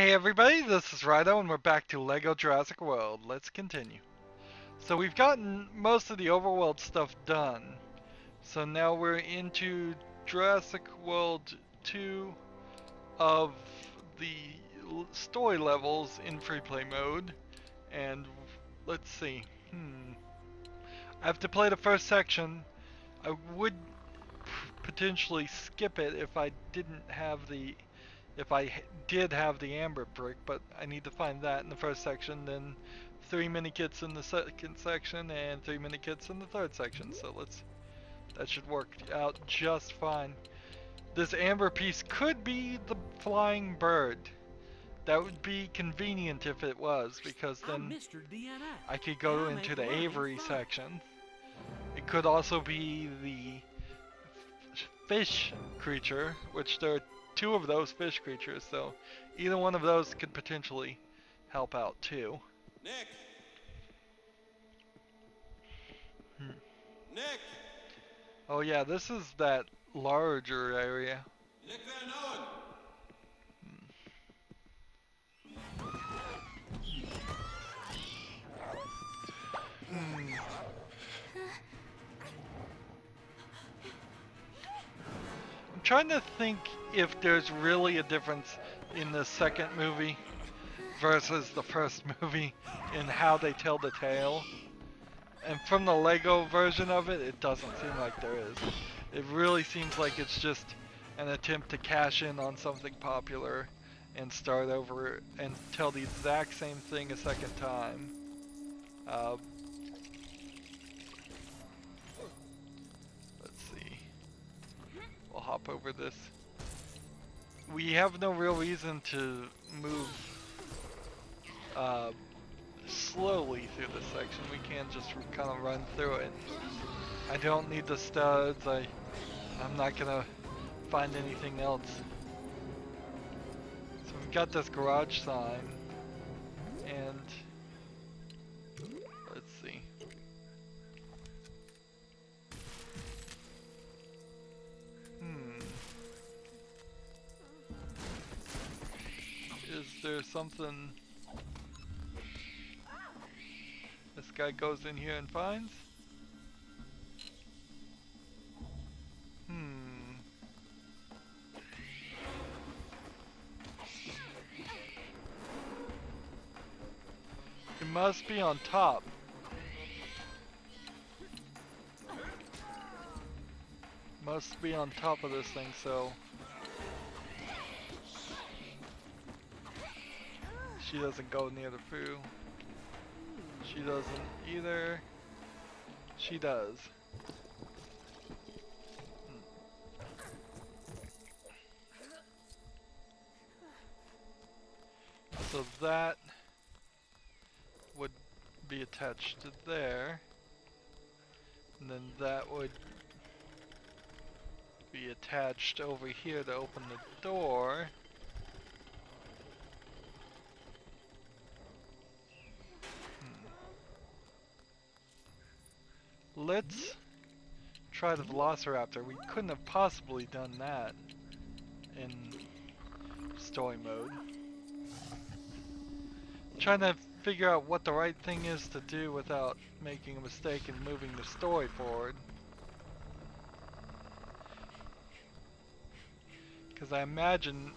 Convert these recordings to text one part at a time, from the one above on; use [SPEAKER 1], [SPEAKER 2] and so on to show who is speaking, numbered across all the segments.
[SPEAKER 1] Hey everybody, this is Rydo and we're back to LEGO Jurassic World. Let's continue. So we've gotten most of the overworld stuff done. So now we're into Jurassic World 2 of the story levels in free play mode. And let's see. I have to play the first section. I would potentially skip it if I didn't have the if I did have the amber brick, but I need to find that in the first section, then 3 mini kits in the second section, and 3 mini kits in the third section. So that should work out just fine. This amber piece could be the flying bird. That would be convenient if it was, because then I could go into the Avery section. It could also be the fish creature, which there are 2 of those fish creatures, so either one of those could potentially help out too.
[SPEAKER 2] Nick! Nick!
[SPEAKER 1] Oh yeah, this is that larger area.
[SPEAKER 2] Nick Van Owen!
[SPEAKER 1] I'm trying to think if there's really a difference in the second movie versus the first movie in how they tell the tale. And from the LEGO version of it, it doesn't seem like there is. It really seems like it's just an attempt to cash in on something popular and start over and tell the exact same thing a second time. Let's see. We'll hop over this. We have no real reason to move slowly through this section. We can just kind of run through it. I don't need the studs. I'm not gonna find anything else. So we've got this garage sign, and let's see. Is there something this guy goes in here and finds? It must be on top. Must be on top of this thing, so she doesn't go near the poo. She doesn't either. She does. So that would be attached to there. And then that would be attached over here to open the door. Let's try the Velociraptor. We couldn't have possibly done that in story mode. Trying to figure out what the right thing is to do without making a mistake and moving the story forward. Because I imagine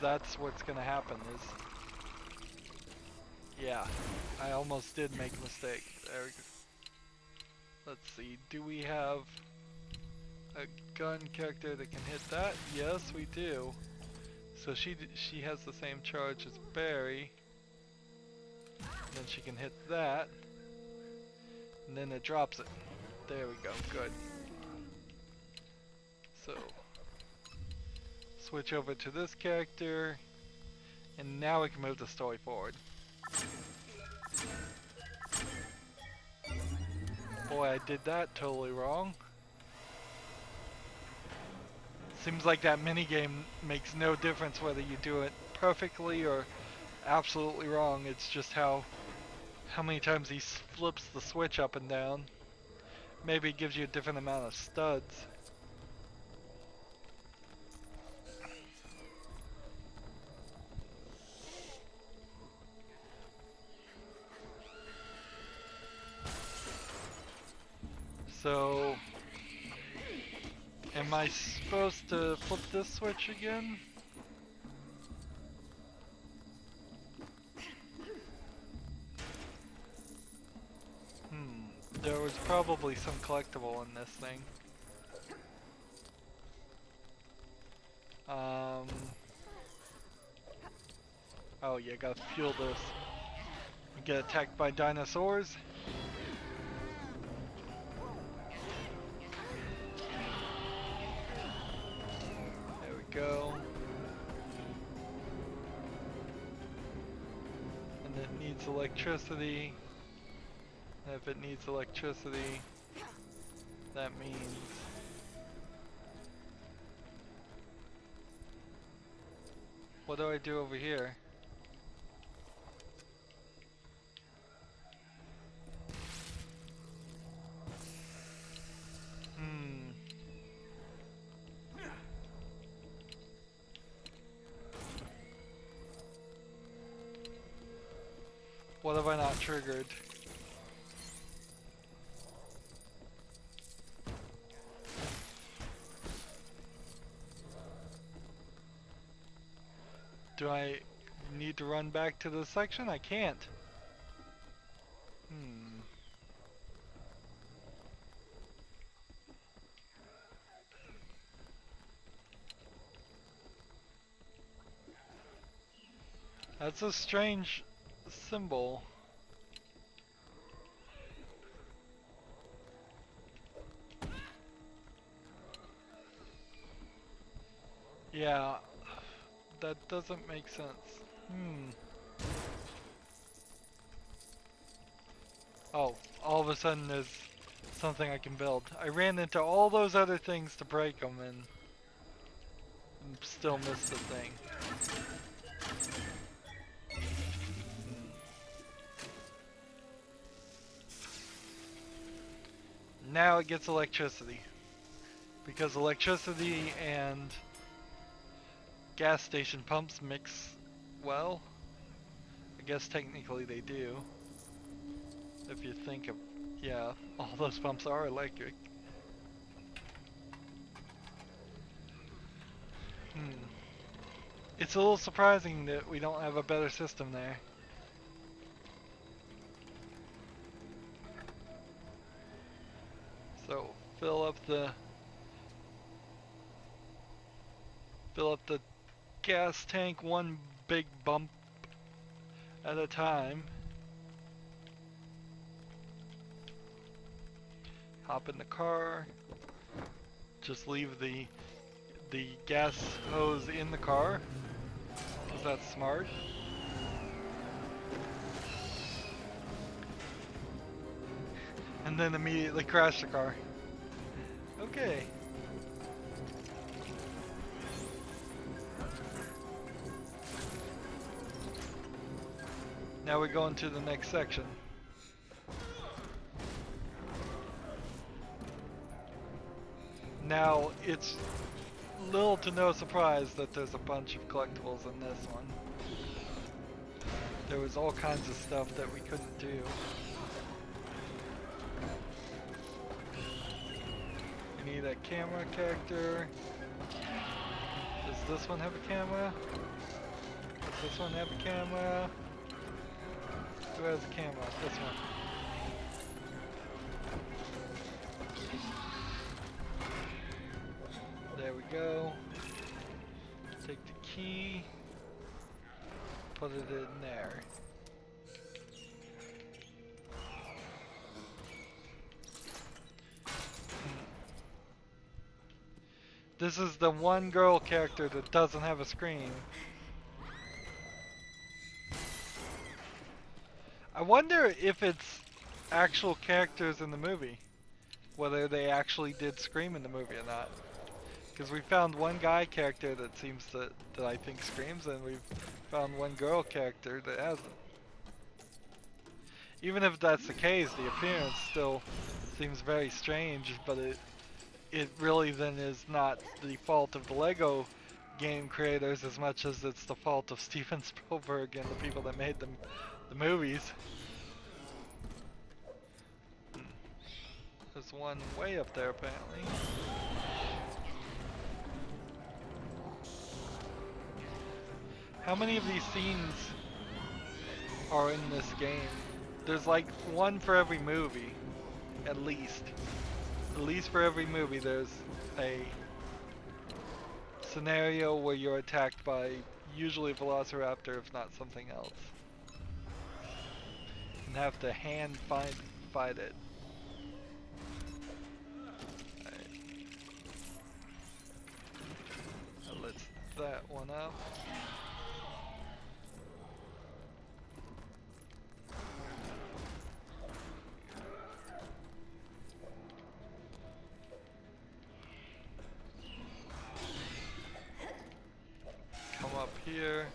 [SPEAKER 1] that's what's gonna happen is... Yeah, I almost did make a mistake. There we go. Let's see, do we have a gun character that can hit that? Yes, we do. So she has the same charge as Barry. And then she can hit that. And then it drops it. There we go, good. So, switch over to this character. And now we can move the story forward. Boy, I did that totally wrong. Seems like that minigame makes no difference whether you do it perfectly or absolutely wrong. It's just how many times he flips the switch up and down. Maybe it gives you a different amount of studs. So, am I supposed to flip this switch again? There was probably some collectible in this thing. Oh yeah, gotta fuel this. You get attacked by dinosaurs. There we go. And it needs electricity. And if it needs electricity, that means what do I do over here? What have I not triggered? Do I need to run back to this section? I can't. That's a strange symbol. Yeah, that doesn't make sense. Oh, all of a sudden there's something I can build. I ran into all those other things to break them and still missed the thing. Now it gets electricity. Because electricity and gas station pumps mix well. I guess technically they do. If you think of, yeah, all those pumps are electric. It's a little surprising that we don't have a better system there. So, fill up the gas tank one big bump at a time. Hop in the car. Just leave the gas hose in the car, because that's smart. And then immediately crash the car. Okay. Now we go into the next section. Now, it's little to no surprise that there's a bunch of collectibles in this one. There was all kinds of stuff that we couldn't do. We need a camera character. Does this one have a camera? Does this one have a camera? Who has a camera? This one. There we go. Take the key. Put it in there. This is the one girl character that doesn't have a screen. I wonder if it's actual characters in the movie. Whether they actually did scream in the movie or not. Because we found one guy character that seems that I think screams, and we've found one girl character that hasn't. Even if that's the case, the appearance still seems very strange, but it really then is not the fault of the Lego game creators as much as it's the fault of Steven Spielberg and the people that made the movies. There's one way up there apparently. How many of these scenes are in this game? There's like one for every movie, at least. At least for every movie there's a scenario where you're attacked by usually a velociraptor, if not something else. And have to fight it. Alright. That lets that one up. Come up here.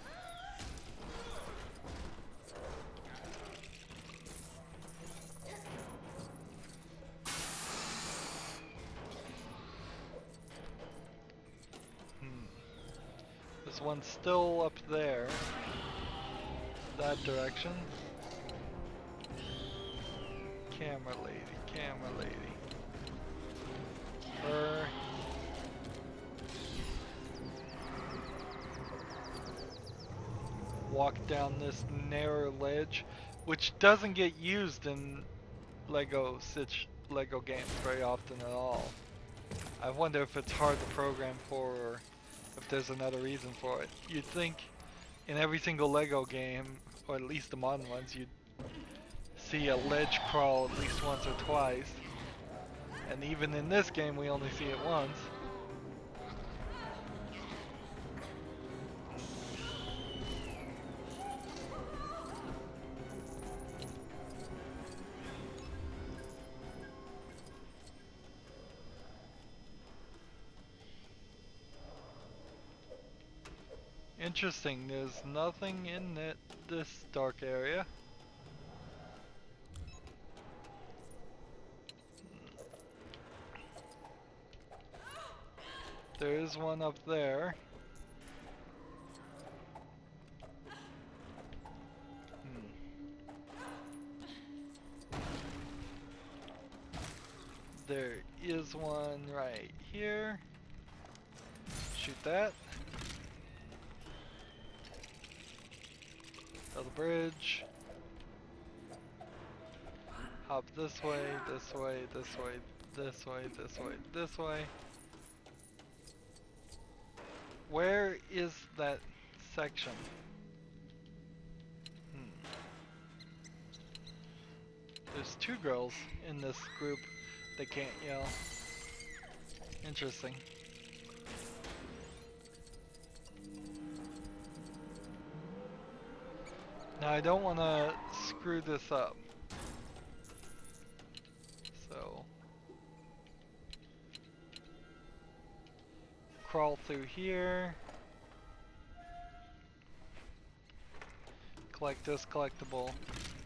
[SPEAKER 1] This one's still up there. That direction. Camera lady, camera lady. Her. Walk down this narrow ledge, which doesn't get used in Lego games very often at all. I wonder if it's hard to program for, or if there's another reason for it. You'd think in every single Lego game, or at least the modern ones, you'd see a ledge crawl at least once or twice. And even in this game, we only see it once. Interesting, there's nothing in this dark area. There is one up there. There is one right here. Shoot that. Build a bridge. Hop this way, this way, this way, this way, this way, this way. Where is that section? There's two girls in this group that can't yell. Interesting. Now I don't want to screw this up. So crawl through here. Collect this collectible.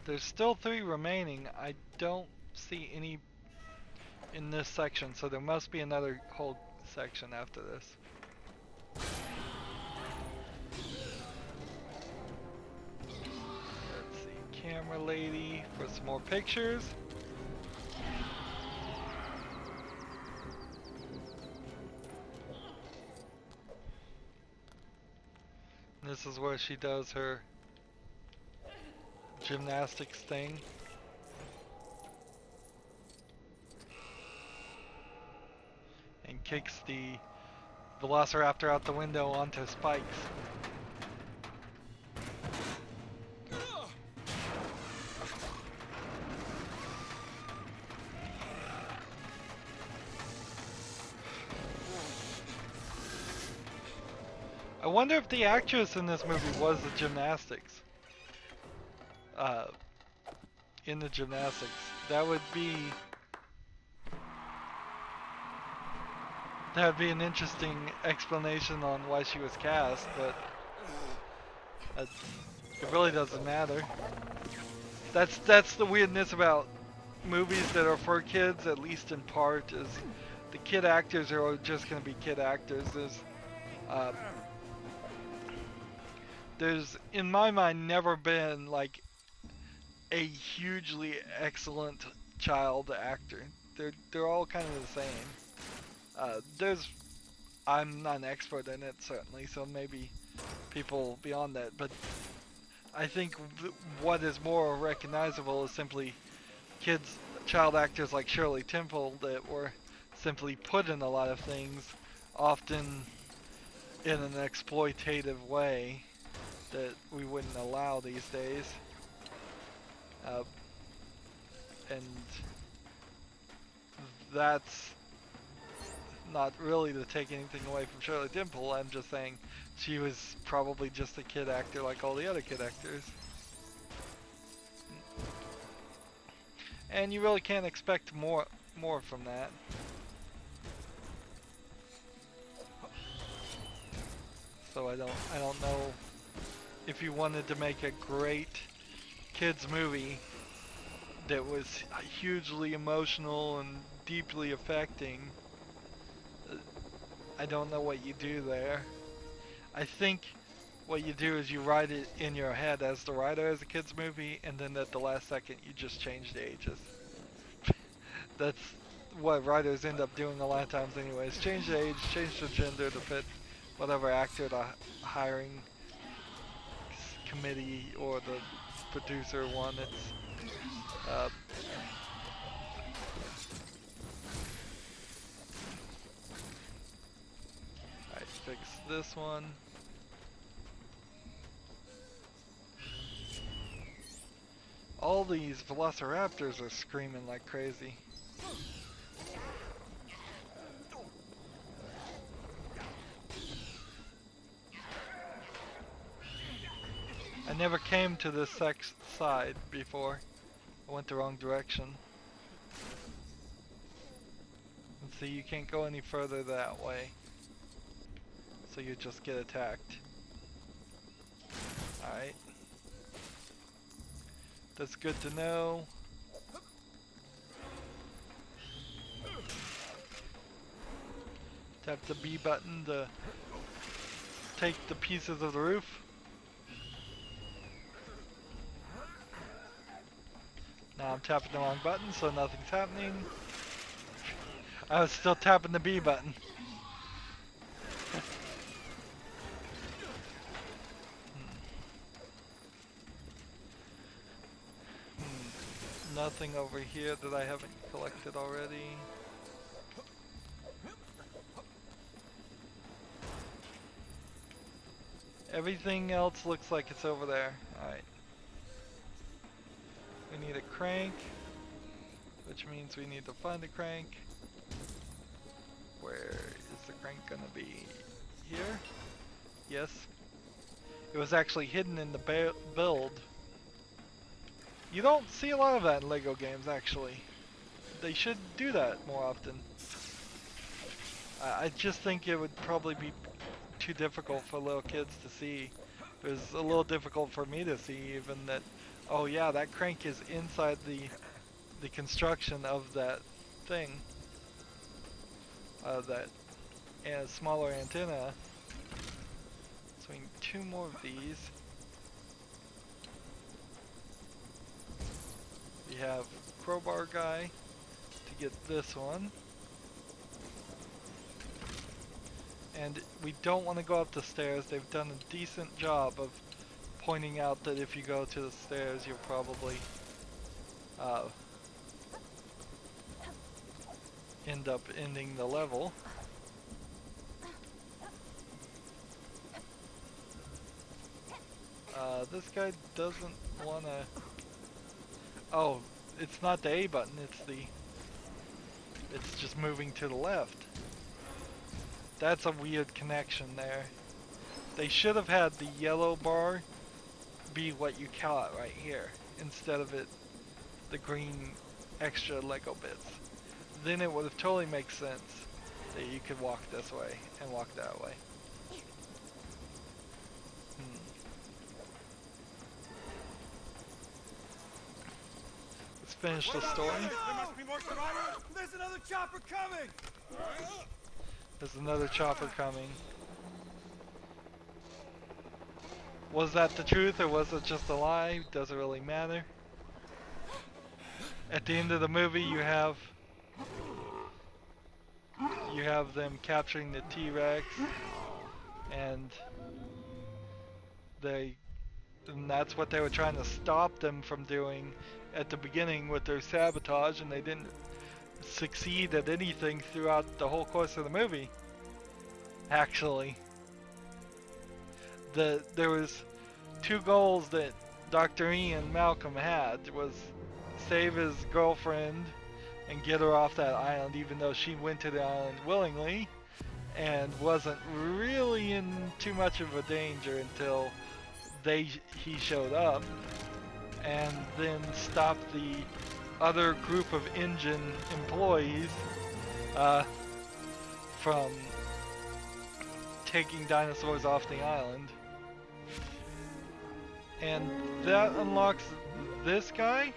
[SPEAKER 1] There's still 3 remaining. I don't see any in this section, so there must be another whole section after this. Let's see, camera lady for some more pictures. This is where she does her gymnastics thing. And kicks the velociraptor out the window onto spikes. I wonder if the actress in this movie was the gymnastics. In the gymnastics. That would be an interesting explanation on why she was cast, but it really doesn't matter. That's the weirdness about movies that are for kids, at least in part, is the kid actors are just going to be kid actors. There's in my mind never been like a hugely excellent child actor. They're all kind of the same. I'm not an expert in it certainly, so maybe people beyond that, but I think what is more recognizable is simply child actors like Shirley Temple that were simply put in a lot of things, often in an exploitative way that we wouldn't allow these days. And that's not really to take anything away from Shirley Temple. I'm just saying she was probably just a kid actor like all the other kid actors. And you really can't expect more from that. So I don't know if you wanted to make a great kids movie that was hugely emotional and deeply affecting. I don't know what you do there. I think what you do is you write it in your head as the writer as a kids movie, and then at the last second you just change the ages. That's what writers end up doing a lot of times anyways. Change the age, change the gender to fit whatever actor the hiring committee or the producer wanted. Alright, fix this one. All these velociraptors are screaming like crazy. I never came to this side before. I went the wrong direction. And see, you can't go any further that way. So you just get attacked. Alright. That's good to know. Tap the B button to take the pieces of the roof. Now I'm tapping the wrong button, so nothing's happening. I was still tapping the B button. Nothing over here that I haven't collected already. Everything else looks like it's over there. Alright. We need a crank, which means we need to find a crank. Where is the crank gonna be? Here? Yes. It was actually hidden in the build. You don't see a lot of that in LEGO games, actually. They should do that more often. I just think it would probably be too difficult for little kids to see. It was a little difficult for me to see even that, oh yeah, that crank is inside the construction of that thing. That smaller antenna. So we need 2 more of these. We have crowbar guy to get this one. And we don't want to go up the stairs. They've done a decent job of pointing out that if you go to the stairs, you'll probably end up ending the level. This guy doesn't want to... Oh, it's not the A button, it's just moving to the left. That's a weird connection there. They should have had the yellow bar be what you caught right here, instead of the green extra Lego bits. Then it would have totally make sense that you could walk this way and walk that way. Let's finish the story.
[SPEAKER 2] There must be more survivors. There's another chopper coming.
[SPEAKER 1] There's another chopper coming. Was that the truth or was it just a lie? Doesn't really matter. At the end of the movie you have you have them capturing the T-Rex, and and that's what they were trying to stop them from doing at the beginning with their sabotage, and they didn't succeed at anything throughout the whole course of the movie. Actually, there was two goals that Dr. Ian Malcolm had, was save his girlfriend and get her off that island, even though she went to the island willingly and wasn't really in too much of a danger until he showed up, and then stop the other group of engine employees from taking dinosaurs off the island. And that unlocks this guy,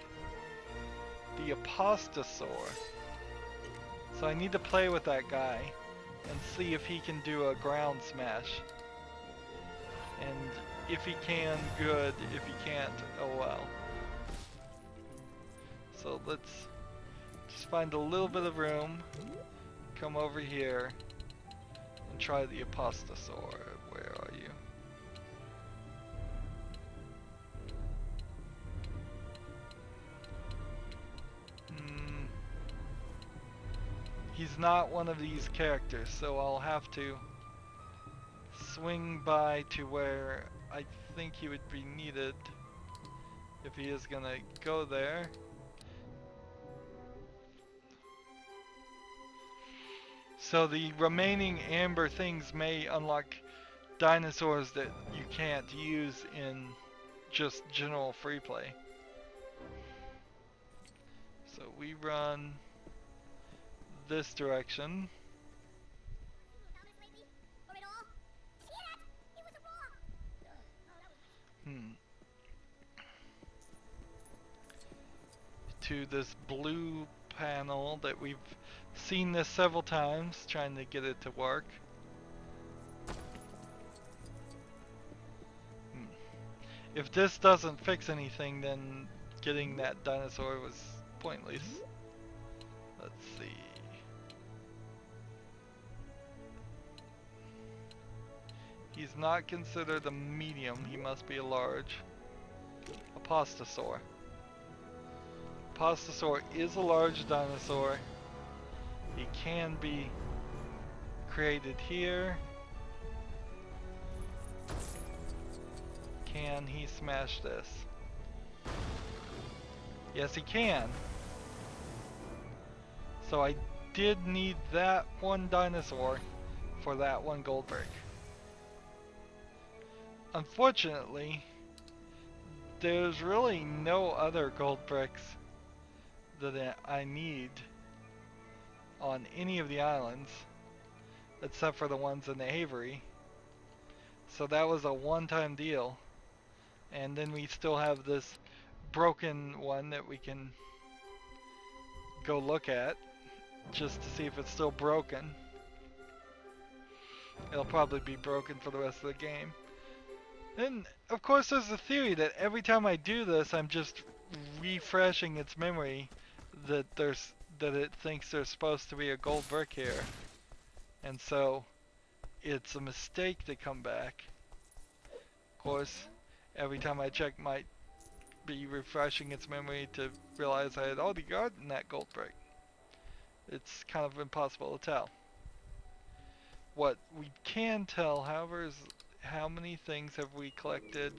[SPEAKER 1] the Apostosaur. So I need to play with that guy and see if he can do a ground smash. And if he can, good. If he can't, oh well. So let's just find a little bit of room, come over here, and try the Apostosaur. Where are you? He's not one of these characters, so I'll have to swing by to where I think he would be needed if he is gonna go there. So the remaining amber things may unlock dinosaurs that you can't use in just general free play. So we run this direction. To this blue panel that we've seen this several times, trying to get it to work. If this doesn't fix anything, then getting that dinosaur was pointless. Let's see. He's not considered a medium, he must be a large. Apostosaur. Apostosaur is a large dinosaur. He can be created here. Can he smash this? Yes, he can. So I did need that one dinosaur for that one gold brick. Unfortunately, there's really no other gold bricks that I need on any of the islands except for the ones in the Avery. So that was a one-time deal. And then we still have this broken one that we can go look at just to see if it's still broken. It'll probably be broken for the rest of the game. And of course there's a theory that every time I do this I'm just refreshing its memory that it thinks there's supposed to be a gold brick here. And so it's a mistake to come back. Of course, every time I check might be refreshing its memory to realize I had already gotten that gold brick. It's kind of impossible to tell. What we can tell, however, is how many things have we collected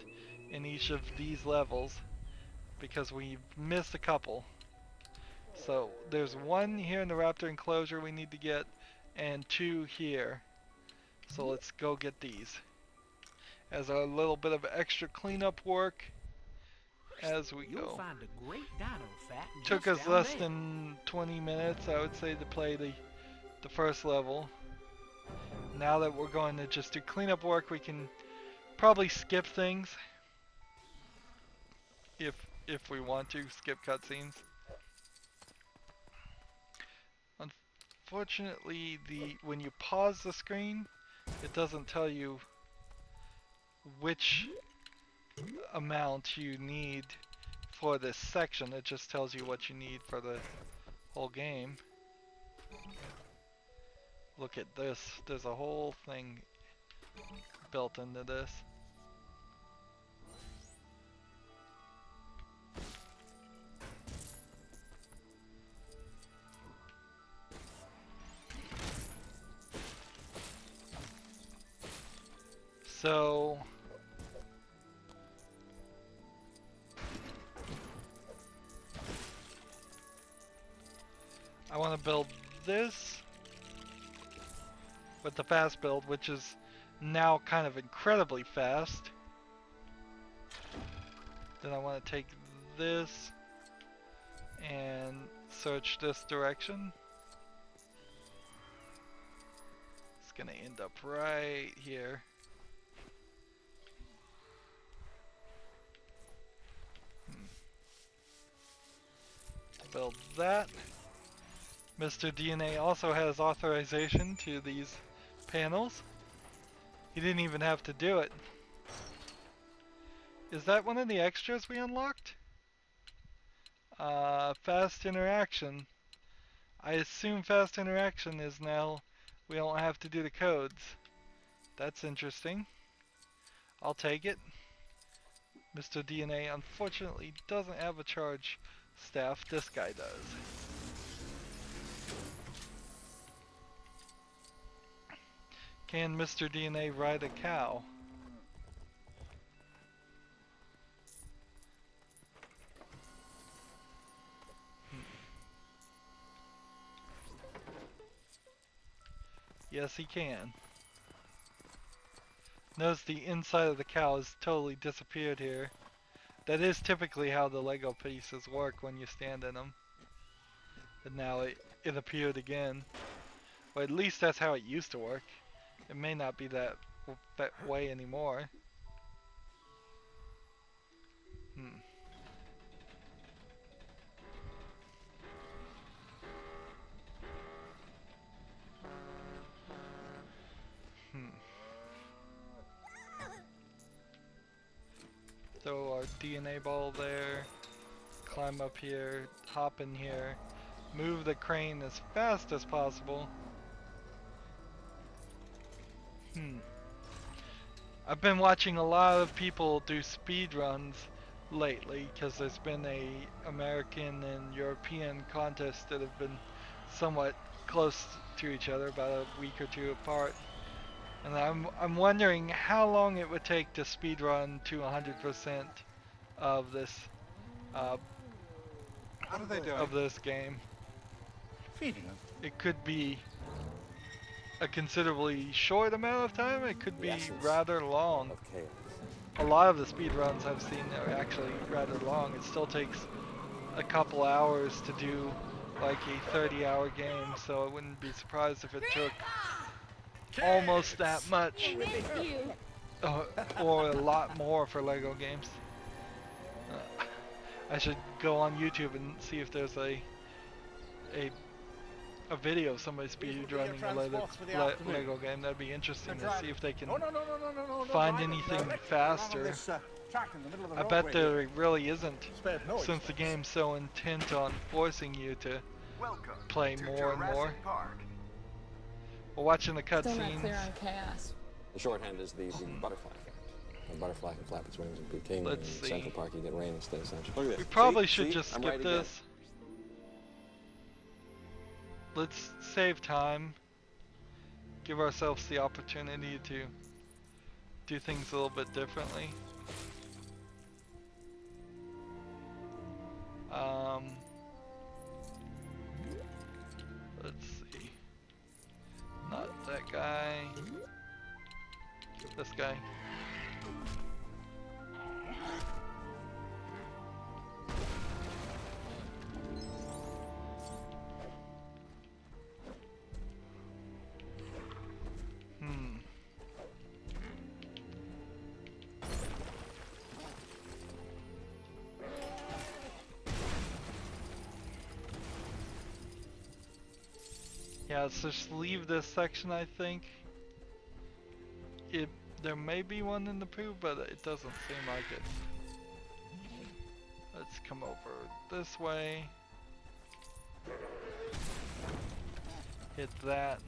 [SPEAKER 1] in each of these levels, because we've missed a couple. So there's one here in the Raptor enclosure we need to get, and two here. So let's go get these as a little bit of extra cleanup work as we go.
[SPEAKER 3] Find a great dino fat
[SPEAKER 1] Took us less than 20 minutes, I would say, to play the first level. Now that we're going to just do cleanup work, we can probably skip things if we want to skip cutscenes. Unfortunately, when you pause the screen, it doesn't tell you which amount you need for this section. It just tells you what you need for the whole game. Look at this. There's a whole thing built into this. So I want to build this with the fast build, which is now kind of incredibly fast. Then I want to take this and search this direction. It's gonna end up right here. To build that. Mr. DNA also has authorization to these panels. He didn't even have to do it. Is that one of the extras we unlocked? Fast interaction. I assume fast interaction is now we don't have to do the codes. That's interesting. I'll take it. Mr. DNA unfortunately doesn't have a charge staff. This guy does. Can Mr. DNA ride a cow? Yes, he can. Notice the inside of the cow has totally disappeared here. That is typically how the Lego pieces work when you stand in them. But now it appeared again. Well, at least that's how it used to work. It may not be that way anymore. Throw our DNA ball there. Climb up here. Hop in here. Move the crane as fast as possible. I've been watching a lot of people do speed runs lately because there's been a American and European contests that have been somewhat close to each other, about a week or two apart. And I'm wondering how long it would take to speed run to 100% of this
[SPEAKER 2] What are they doing?
[SPEAKER 1] of this game.
[SPEAKER 2] Feeding them.
[SPEAKER 1] It could be a considerably short amount of time. It could be rather long. A lot of the speed runs I've seen are actually rather long. It still takes a couple hours to do like a 30-hour game, so I wouldn't be surprised if it took almost that much, or a lot more for Lego games. I should go on YouTube and see if there's a video of somebody speedrunning a Lego game. That'd be interesting to see if they can find anything faster. I bet there really isn't, since the game's so intent on forcing you to play more and more. We're watching the
[SPEAKER 4] Still not
[SPEAKER 1] cutscenes.
[SPEAKER 4] clear on chaos.
[SPEAKER 5] The shorthand is the butterfly. The butterfly can flap its wings and be king.
[SPEAKER 1] Let's
[SPEAKER 5] in
[SPEAKER 1] see.
[SPEAKER 5] Central Park, you get rain instead of sunshine. Look at this.
[SPEAKER 1] We probably
[SPEAKER 5] See?
[SPEAKER 1] should
[SPEAKER 5] See?
[SPEAKER 1] just
[SPEAKER 5] I'm
[SPEAKER 1] skip
[SPEAKER 5] right again.
[SPEAKER 1] this. Let's save time. Give ourselves the opportunity to do things a little bit differently. Let's see. Not that guy. This guy. Yeah, let's just leave this section, I think. There may be one in the poo, but it doesn't seem like it. Let's come over this way. Hit that.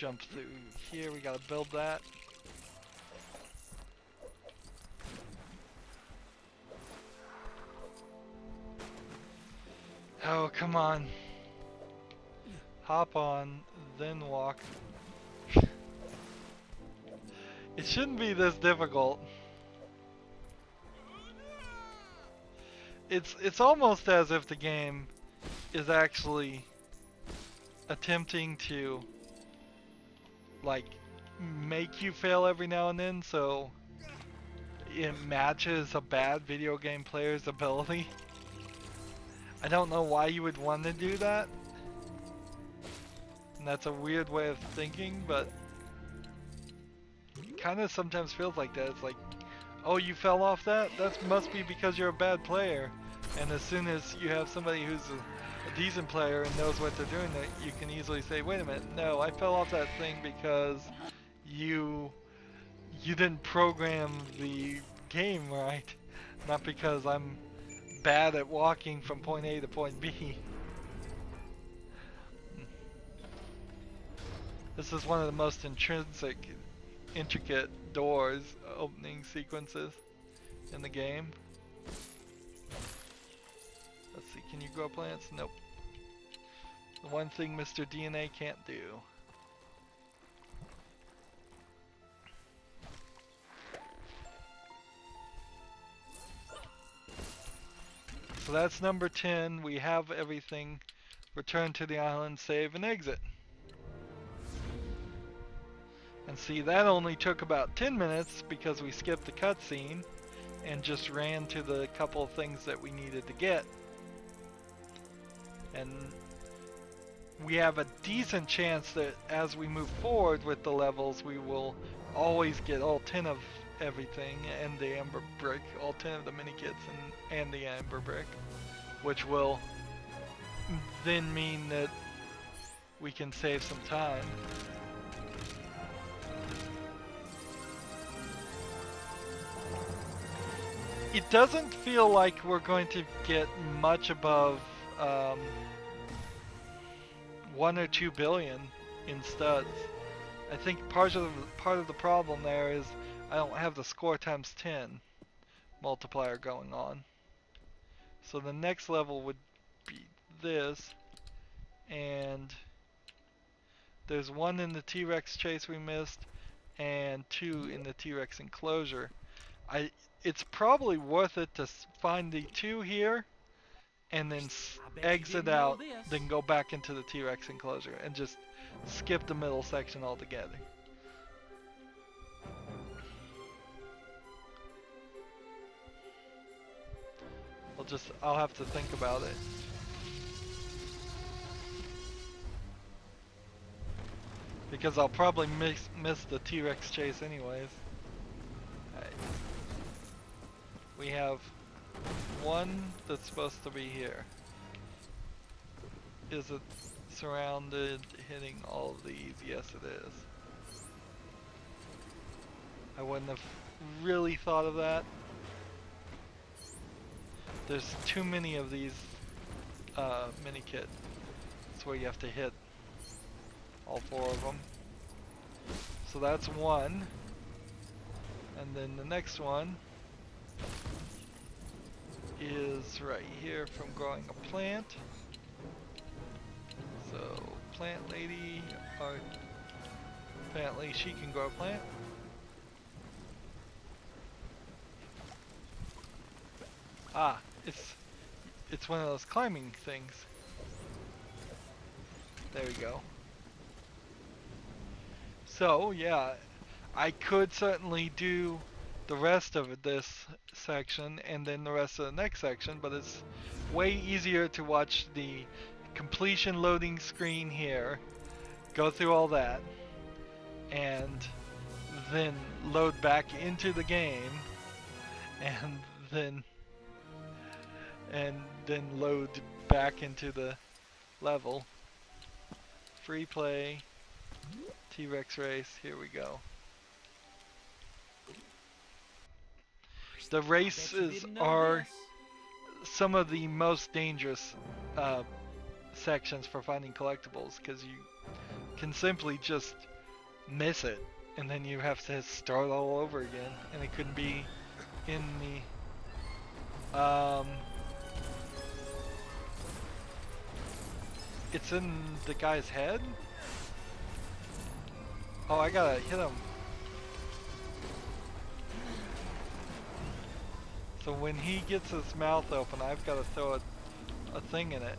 [SPEAKER 1] jump through here. We gotta build that. Oh, come on. Hop on, then walk. It shouldn't be this difficult. It's almost as if the game is actually attempting to like make you fail every now and then, so it matches a bad video game player's ability. I don't know why you would want to do that. And that's a weird way of thinking, but it kind of sometimes feels like that. It's like, oh, you fell off that? That must be because you're a bad player. And as soon as you have somebody who's a decent player and knows what they're doing, that you can easily say, wait a minute, no, I fell off that thing because you didn't program the game right, not because I'm bad at walking from point A to point B. This is one of the most intricate doors opening sequences in the game. Let's see, can you grow plants? Nope. The one thing Mr. DNA can't do. So that's number 10. We have everything. Return to the island, save, and exit. And see, that only took about 10 minutes because we skipped the cutscene and just ran to the couple of things that we needed to get. And we have a decent chance that as we move forward with the levels, we will always get all 10 of everything and the amber brick, all 10 of the mini kits and the amber brick, which will then mean that we can save some time. It doesn't feel like we're going to get much above 1 or 2 billion in studs. I think part of the problem there is I don't have the score times 10 multiplier going on. So the next level would be this, and there's 1 in the T-Rex chase we missed, and 2 in the T-Rex enclosure. It's probably worth it to find the 2 here, and then exit out, then go back into the T-Rex enclosure, and just skip the middle section altogether. I'll have to think about it. Because I'll probably miss the T-Rex chase anyways. Alright. We have 1 that's supposed to be here. Is it surrounded, hitting all of these? Yes, it is. I wouldn't have really thought of that. There's too many of these mini kit. That's where you have to hit all 4 of them. So that's 1. And then the next one is right here from growing a plant. So plant lady, or apparently she can grow a plant. Ah, it's one of those climbing things. There we go. So yeah, I could certainly do the rest of this section and then the rest of the next section, but it's way easier to watch the completion loading screen here, go through all that, and then load back into the game, and then load back into the level. Free play, T-Rex race, here we go. The races are some of the most dangerous sections for finding collectibles, because you can simply just miss it, and then you have to start all over again, and it couldn't be in the it's in the guy's head. Oh, I gotta hit him. So when he gets his mouth open, I've got to throw a thing in it.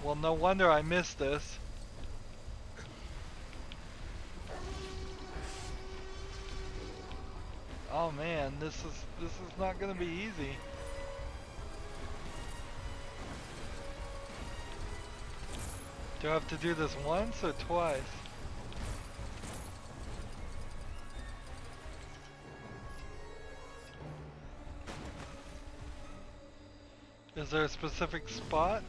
[SPEAKER 1] Well, no wonder I missed this. Oh man, this is not gonna be easy. Do I have to do this once or twice? Is there a specific spot?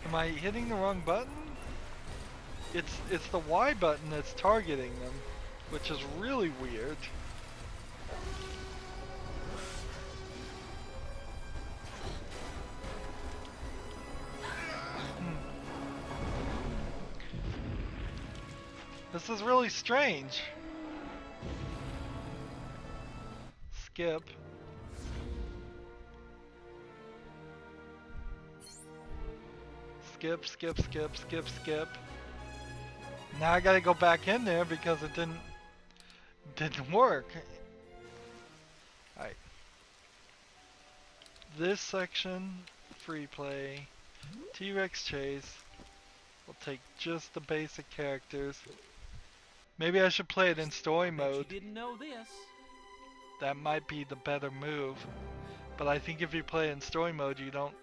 [SPEAKER 1] Am I hitting the wrong button? It's the Y button that's targeting them, which is really weird. This is really strange. Skip. Skip, skip, skip, skip, skip. Now I gotta go back in there because it didn't work. Alright. This section, free play, T-Rex chase. We'll take just the basic characters. Maybe I should play it in story mode.
[SPEAKER 3] You didn't know this.
[SPEAKER 1] That might be the better move. But I think if you play in story mode, you don't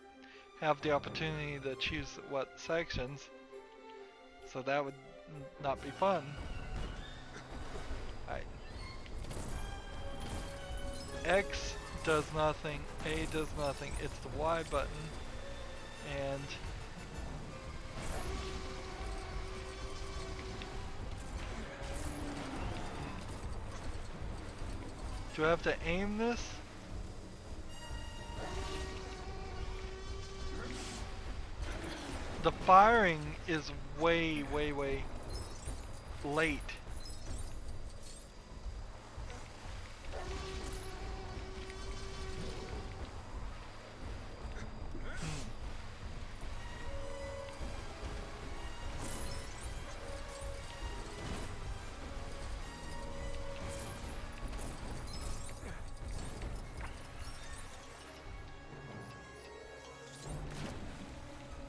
[SPEAKER 1] have the opportunity to choose what sections. So that would not be fun. Alright. X does nothing, A does nothing, it's the Y button, and do I have to aim this? The firing is way late.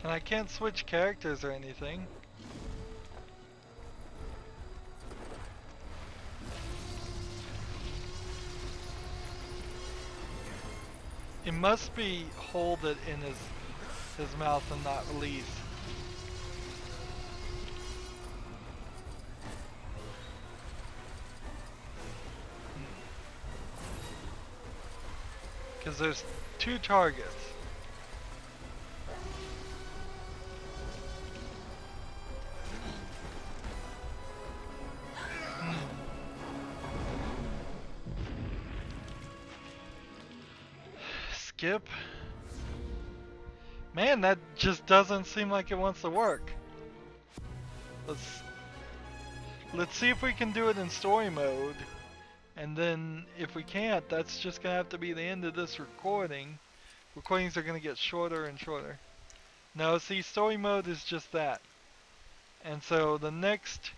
[SPEAKER 1] And I can't switch characters or anything. It must be hold it in his mouth and not release. Because there's two targets. Skip. Man, that just doesn't seem like it wants to work. Let's see if we can do it in story mode. And then if we can't, that's just gonna have to be the end of this recording. Recordings are gonna get shorter and shorter. No, see, story mode is just that. And so the next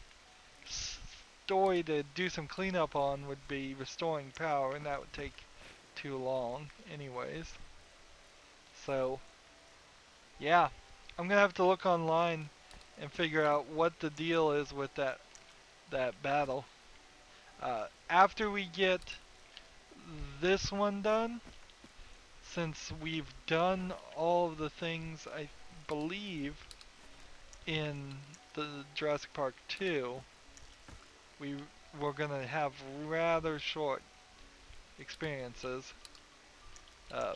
[SPEAKER 1] story to do some cleanup on would be restoring power, and that would take too long anyways. So yeah, I'm gonna have to look online and figure out what the deal is with that battle. After we get this one done, since we've done all of the things I believe in the Jurassic Park 2, we're gonna have rather short experiences. Uh,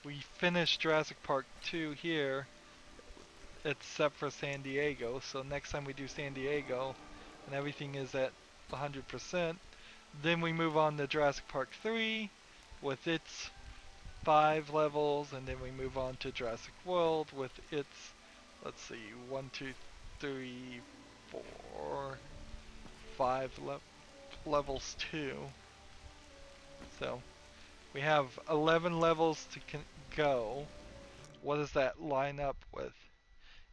[SPEAKER 1] we finished Jurassic Park 2 here, except for San Diego. So next time we do San Diego, and everything is at 100%, then we move on to Jurassic Park 3 with its 5 levels, and then we move on to Jurassic World with its, let's see, 1, 2, 3, 4, 5 levels too. So we have 11 levels to go. What does that line up with?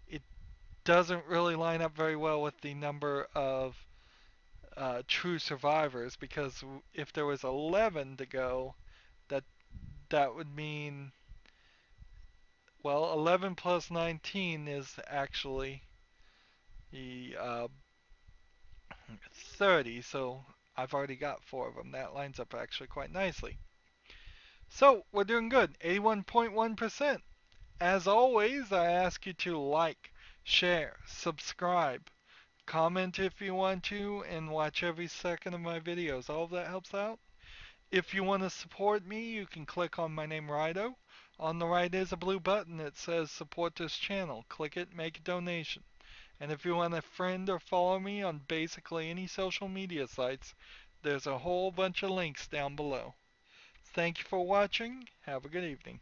[SPEAKER 1] It doesn't really line up very well with the number of true survivors, because if there was 11 to go, that that would mean, well, 11 plus 19 is actually the 30, so I've already got 4 of them. That lines up actually quite nicely. So we're doing good, 81.1%. As always, I ask you to like, share, subscribe, comment if you want to, and watch every second of my videos. All of that helps out. If you want to support me, you can click on my name, Rydo. On the right is a blue button that says support this channel. Click it, make a donation. And if you want to friend or follow me on basically any social media sites, there's a whole bunch of links down below. Thank you for watching. Have a good evening.